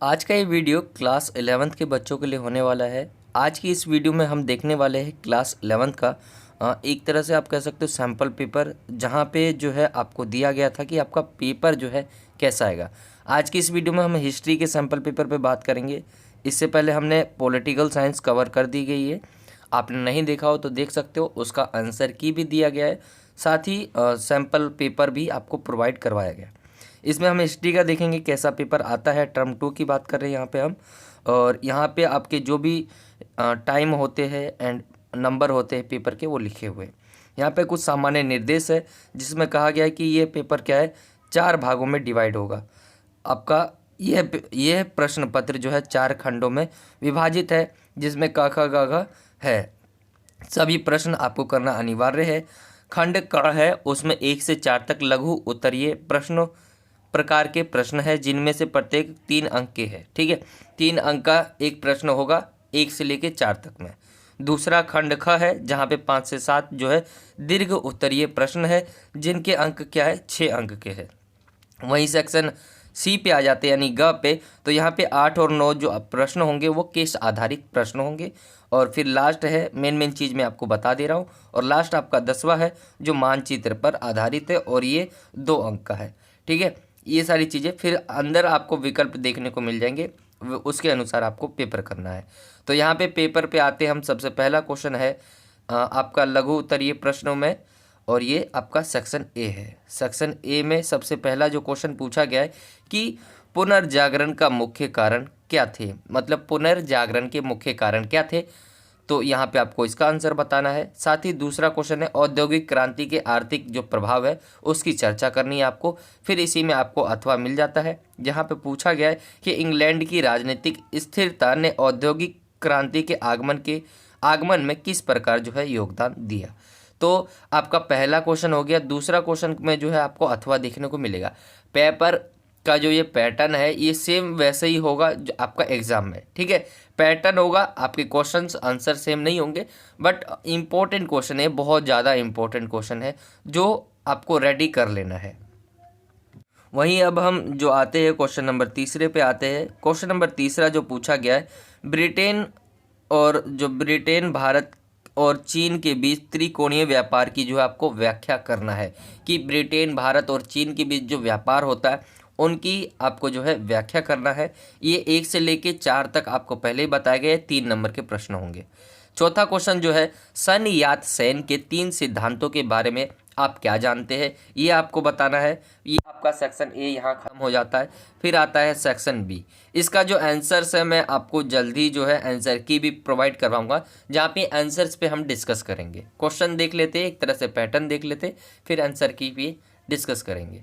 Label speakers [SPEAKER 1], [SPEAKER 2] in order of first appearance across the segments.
[SPEAKER 1] आज का ये वीडियो क्लास 11th के बच्चों के लिए होने वाला है। आज की इस वीडियो में हम देखने वाले हैं क्लास 11th का एक तरह से आप कह सकते हो सैम्पल पेपर, जहाँ पे जो है आपको दिया गया था कि आपका पेपर जो है कैसा आएगा। आज की इस वीडियो में हम हिस्ट्री के सैम्पल पेपर पे बात करेंगे। इससे पहले हमने पॉलिटिकल साइंस कवर कर दी गई है, आपने नहीं देखा हो तो देख सकते हो। उसका आंसर की भी दिया गया है, साथ ही सैम्पल पेपर भी आपको प्रोवाइड करवाया गया। इसमें हम हिस्ट्री का देखेंगे कैसा पेपर आता है। टर्म 2 की बात कर रहे हैं यहाँ पे हम, और यहाँ पे आपके जो भी टाइम होते हैं एंड नंबर होते हैं पेपर के वो लिखे हुए हैं। यहाँ पे कुछ सामान्य निर्देश है जिसमें कहा गया है कि ये पेपर क्या है, 4 भागों में डिवाइड होगा। आपका यह प्रश्न पत्र जो है 4 खंडों में विभाजित है, जिसमें क ख ग घ है। सभी प्रश्न आपको करना अनिवार्य है। खंड क है उसमें 1 से 4 तक लघु उत्तरीय प्रश्नों प्रकार के प्रश्न है, जिनमें से प्रत्येक 3 अंक के है। ठीक है, 3 अंक का एक प्रश्न होगा 1 से लेके 4 तक में। दूसरा खंड ख है जहाँ पे 5 से 7 जो है दीर्घ उत्तरीय प्रश्न है, जिनके अंक क्या है 6 अंक के है। वहीं सेक्शन सी पे आ जाते हैं यानी ग पे, तो यहाँ पे 8 और 9 जो प्रश्न होंगे वो केस आधारित प्रश्न होंगे। और फिर लास्ट है, मेन चीज़ मैं आपको बता दे रहा हूँ, और लास्ट आपका 10वां है जो मानचित्र पर आधारित है और ये 2 अंक का है। ठीक है, ये सारी चीज़ें फिर अंदर आपको विकल्प देखने को मिल जाएंगे, उसके अनुसार आपको पेपर करना है। तो यहाँ पे पेपर पे आते हम, सबसे पहला क्वेश्चन है आपका लघु उत्तरीय प्रश्नों में, और ये आपका सेक्शन ए है। सेक्शन ए में सबसे पहला जो क्वेश्चन पूछा गया है कि पुनर्जागरण का मुख्य कारण क्या थे, मतलब पुनर्जागरण के मुख्य कारण क्या थे, तो यहाँ पे आपको इसका आंसर बताना है। साथ ही दूसरा क्वेश्चन है औद्योगिक क्रांति के आर्थिक जो प्रभाव है उसकी चर्चा करनी है आपको। फिर इसी में आपको अथवा मिल जाता है, जहाँ पे पूछा गया है कि इंग्लैंड की राजनीतिक स्थिरता ने औद्योगिक क्रांति के आगमन में किस प्रकार जो है योगदान दिया। तो आपका पहला क्वेश्चन हो गया। दूसरा क्वेश्चन में जो है आपको अथवा देखने को मिलेगा। पेपर का जो ये पैटर्न है ये सेम वैसे ही होगा जो आपका एग्जाम में। ठीक है, पैटर्न होगा, आपके क्वेश्चंस आंसर सेम नहीं होंगे, बट इम्पोर्टेंट क्वेश्चन है, बहुत ज़्यादा इम्पोर्टेंट क्वेश्चन है जो आपको रेडी कर लेना है। वहीं अब हम जो आते हैं क्वेश्चन नंबर तीसरे पे आते हैं। क्वेश्चन नंबर तीसरा जो पूछा गया है, ब्रिटेन भारत और चीन के बीच त्रिकोणीय व्यापार की जो है आपको व्याख्या करना है कि ब्रिटेन भारत और चीन के बीच जो व्यापार होता है उनकी आपको जो है व्याख्या करना है। ये 1 से लेके 4 तक आपको पहले ही बताए गए 3 नंबर के प्रश्न होंगे। चौथा क्वेश्चन जो है सन यात सेन के 3 सिद्धांतों के बारे में आप क्या जानते हैं, ये आपको बताना है। ये आपका सेक्शन ए यहाँ खत्म हो जाता है। फिर आता है सेक्शन बी। इसका जो आंसर्स है मैं आपको जल्दी जो है आंसर की भी प्रोवाइड करवाऊंगा, जहाँ पे आंसर्स पे हम डिस्कस करेंगे। क्वेश्चन देख लेते, एक तरह से पैटर्न देख लेते, फिर आंसर की भी डिस्कस करेंगे।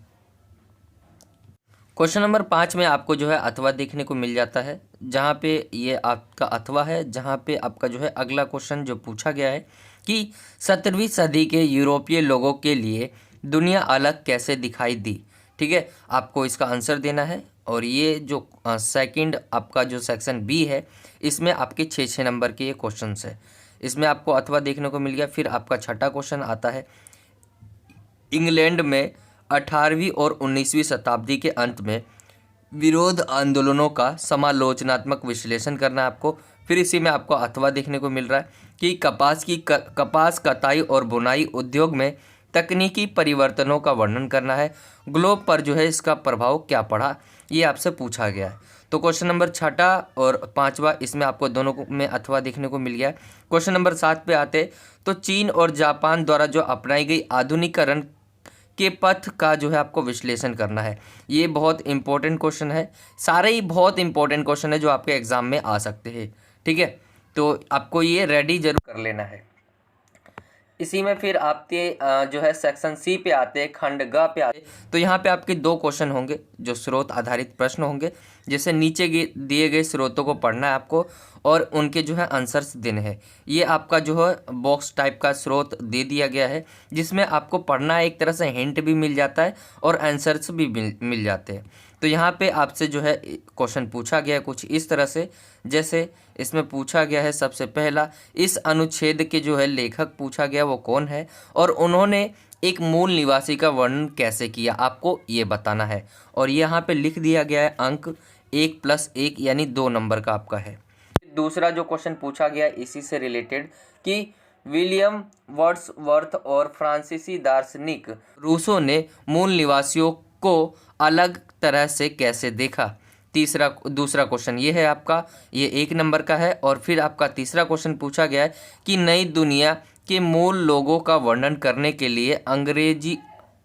[SPEAKER 1] क्वेश्चन नंबर 5 में आपको जो है अथवा देखने को मिल जाता है, जहाँ पे ये आपका अथवा है, जहाँ पे आपका जो है अगला क्वेश्चन जो पूछा गया है कि 17वीं सदी के यूरोपीय लोगों के लिए दुनिया अलग कैसे दिखाई दी। ठीक है, आपको इसका आंसर देना है। और ये जो सेकंड आपका जो सेक्शन बी है, इसमें आपके 6 नंबर के ये क्वेश्चन है, इसमें आपको अथवा देखने को मिल गया। फिर आपका छठा क्वेश्चन आता है, इंग्लैंड में 18वीं और 19वीं शताब्दी के अंत में विरोध आंदोलनों का समालोचनात्मक विश्लेषण करना है आपको। फिर इसी में आपको अथवा देखने को मिल रहा है कि कपास कताई और बुनाई उद्योग में तकनीकी परिवर्तनों का वर्णन करना है। ग्लोब पर जो है इसका प्रभाव क्या पड़ा, ये आपसे पूछा गया है। तो क्वेश्चन नंबर 6 और 5वां, इसमें आपको दोनों में अथवा देखने को मिल गया है। क्वेश्चन नंबर 7 पे आते तो चीन और जापान द्वारा जो अपनाई गई आधुनिकीकरण के पथ का जो है आपको विश्लेषण करना है। ये बहुत इंपॉर्टेंट क्वेश्चन है, सारे ही बहुत इंपॉर्टेंट क्वेश्चन है जो आपके एग्जाम में आ सकते हैं। ठीक है, तो आपको ये रेडी जरूर कर लेना है। इसी में फिर आपके जो है सेक्शन सी पे आते हैं, खंड ग पे आते हैं। तो यहाँ पे आपके 2 क्वेश्चन होंगे जो स्रोत आधारित प्रश्न होंगे, जैसे नीचे दिए गए स्रोतों को पढ़ना है आपको और उनके जो है आंसर्स देने हैं। ये आपका जो है बॉक्स टाइप का स्रोत दे दिया गया है, जिसमें आपको पढ़ना है, एक तरह से हिंट भी मिल जाता है और आंसर्स भी मिल जाते हैं। तो यहाँ पे आपसे जो है क्वेश्चन पूछा गया है कुछ इस तरह से, जैसे इसमें पूछा गया है सबसे पहला, इस अनुच्छेद के जो है लेखक पूछा गया वो कौन है और उन्होंने एक मूल निवासी का वर्णन कैसे किया, आपको ये बताना है। और यहाँ पे लिख दिया गया है अंक 1 + 1 यानी 2 नंबर का आपका है। दूसरा जो क्वेश्चन पूछा गया इसी से रिलेटेड कि विलियम वर्ड्सवर्थ और फ्रांसीसी दार्शनिक रूसो ने मूल निवासियों को अलग तरह से कैसे देखा। दूसरा क्वेश्चन ये है आपका, ये 1 नंबर का है। और फिर आपका तीसरा क्वेश्चन पूछा गया है कि नई दुनिया के मूल लोगों का वर्णन करने के लिए अंग्रेजी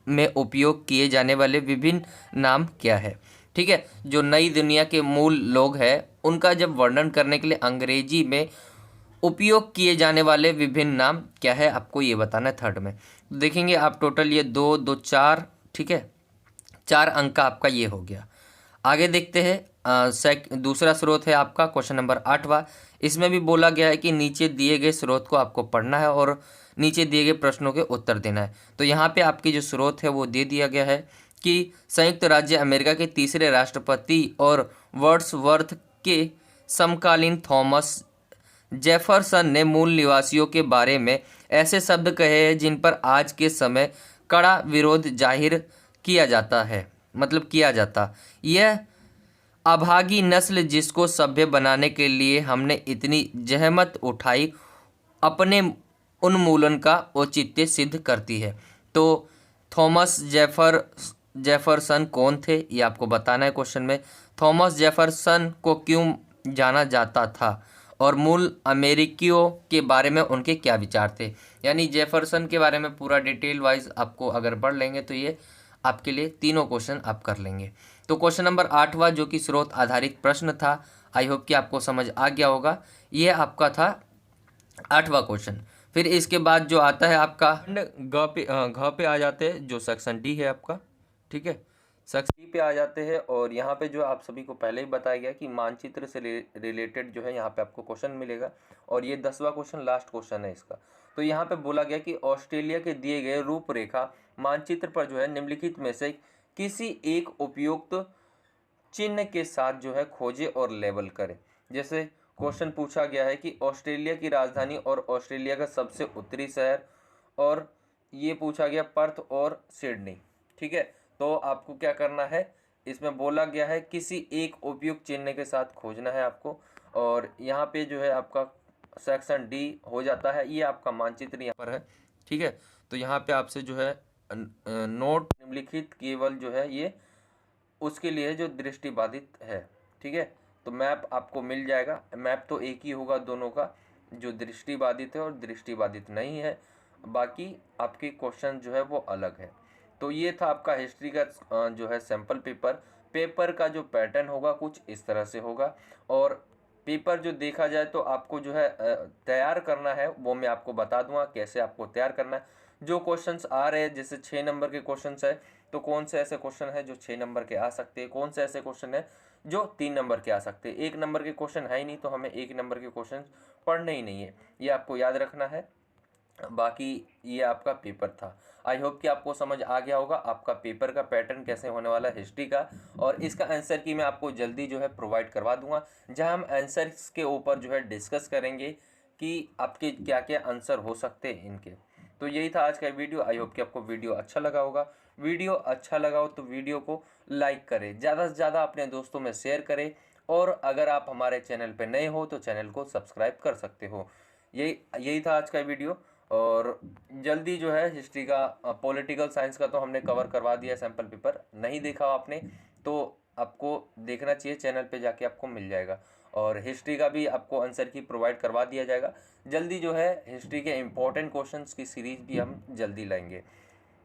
[SPEAKER 1] में उपयोग किए जाने वाले विभिन्न नाम क्या है। ठीक है, जो नई दुनिया के मूल लोग हैं उनका जब वर्णन करने के लिए अंग्रेजी में उपयोग किए जाने वाले विभिन्न नाम क्या है, आपको ये बताना है थर्ड में। देखेंगे आप टोटल ये 2 2 4, ठीक है, 4 अंक का आपका ये हो गया। आगे देखते हैं दूसरा स्रोत है आपका क्वेश्चन नंबर 8वां। इसमें भी बोला गया है कि नीचे दिए गए स्रोत को आपको पढ़ना है और नीचे दिए गए प्रश्नों के उत्तर देना है। तो यहाँ पे आपकी जो स्रोत है वो दे दिया गया है कि संयुक्त राज्य अमेरिका के तीसरे राष्ट्रपति और वर्ड्सवर्थ के समकालीन थॉमस जेफरसन ने मूल निवासियों के बारे में ऐसे शब्द कहे हैं जिन पर आज के समय कड़ा विरोध जाहिर किया जाता है, मतलब किया जाता। यह अभागी नस्ल जिसको सभ्य बनाने के लिए हमने इतनी जहमत उठाई अपने उन्मूलन का औचित्य सिद्ध करती है। तो थॉमस जेफरसन कौन थे ये आपको बताना है क्वेश्चन में। थॉमस जेफरसन को क्यों जाना जाता था और मूल अमेरिकियों के बारे में उनके क्या विचार थे। यानी जेफरसन के बारे में पूरा डिटेल वाइज आपको अगर पढ़ लेंगे तो ये आपके लिए तीनों क्वेश्चन आप कर लेंगे। तो क्वेश्चन नंबर 8वां जो कि स्रोत आधारित प्रश्न था, आई होप कि आपको समझ आ गया होगा। ये आपका था 8वां क्वेश्चन। फिर इसके बाद जो आता है आपका घ पे आ जाते हैं, जो सेक्शन डी है आपका, ठीक है, सेक्शन डी पे आ जाते हैं। और यहाँ पे जो आप सभी को पहले ही बताया गया कि मानचित्र से रिलेटेड जो है यहाँ पे आपको क्वेश्चन मिलेगा। और ये 10वां क्वेश्चन लास्ट क्वेश्चन है इसका। तो यहाँ पे बोला गया कि ऑस्ट्रेलिया के दिए गए रूपरेखा मानचित्र पर जो है निम्नलिखित में से किसी एक उपयुक्त चिन्ह के साथ जो है खोजे और लेबल करें। जैसे क्वेश्चन पूछा गया है कि ऑस्ट्रेलिया की राजधानी और ऑस्ट्रेलिया का सबसे उत्तरी शहर, और ये पूछा गया पर्थ और सिडनी। ठीक है, तो आपको क्या करना है, इसमें बोला गया है किसी एक उपयुक्त चिन्ह के साथ खोजना है आपको। और यहाँ पे जो है आपका सेक्शन डी हो जाता है, ये आपका मानचित्र यहाँ पर है। ठीक है, तो यहाँ पे आपसे जो है नोट निम्नलिखित केवल जो है ये उसके लिए जो दृष्टिबाधित है। ठीक है, तो मैप आपको मिल जाएगा। मैप तो एक ही होगा दोनों का, जो दृष्टिबाधित है और दृष्टिबाधित नहीं है। बाकी आपके क्वेश्चन जो है वो अलग है। तो ये था आपका हिस्ट्री का जो है सैम्पल पेपर का जो पैटर्न होगा कुछ इस तरह से होगा। और पेपर जो देखा जाए तो आपको जो है तैयार करना है वो मैं आपको बता दूंगा कैसे आपको तैयार करना है। जो क्वेश्चंस आ रहे हैं जैसे 6 नंबर के क्वेश्चंस है, तो कौन से ऐसे क्वेश्चन है जो 6 नंबर के आ सकते हैं, कौन से ऐसे क्वेश्चन है जो 3 नंबर के आ सकते हैं। 1 नंबर के क्वेश्चन है ही नहीं, तो हमें 1 नंबर के क्वेश्चन पढ़ने ही नहीं है, ये आपको याद रखना है। बाकी ये आपका पेपर था। आई होप कि आपको समझ आ गया होगा आपका पेपर का पैटर्न कैसे होने वाला है हिस्ट्री का। और इसका आंसर की मैं आपको जल्दी जो है प्रोवाइड करवा दूंगा, जहां हम आंसर्स के ऊपर जो है डिस्कस करेंगे कि आपके क्या क्या आंसर हो सकते हैं इनके। तो यही था आज का वीडियो। आई होप कि आपको वीडियो अच्छा लगा होगा। वीडियो अच्छा लगा हो तो वीडियो को लाइक करें, ज़्यादा से ज़्यादा अपने दोस्तों में शेयर करें। और अगर आप हमारे चैनल पर नए हो तो चैनल को सब्सक्राइब कर सकते हो। यही था आज का वीडियो। और जल्दी जो है हिस्ट्री का पॉलिटिकल साइंस का तो हमने कवर करवा दिया, सैम्पल पेपर नहीं देखा आपने तो आपको देखना चाहिए, चैनल पे जाके आपको मिल जाएगा। और हिस्ट्री का भी आपको आंसर की प्रोवाइड करवा दिया जाएगा जल्दी। जो है हिस्ट्री के इम्पोर्टेंट क्वेश्चंस की सीरीज भी हम जल्दी लाएंगे।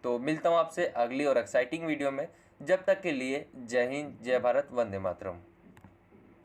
[SPEAKER 1] तो मिलता हूँ आपसे अगली और एक्साइटिंग वीडियो में। जब तक के लिए जय हिंद, जय भारत, वंदे मातरम।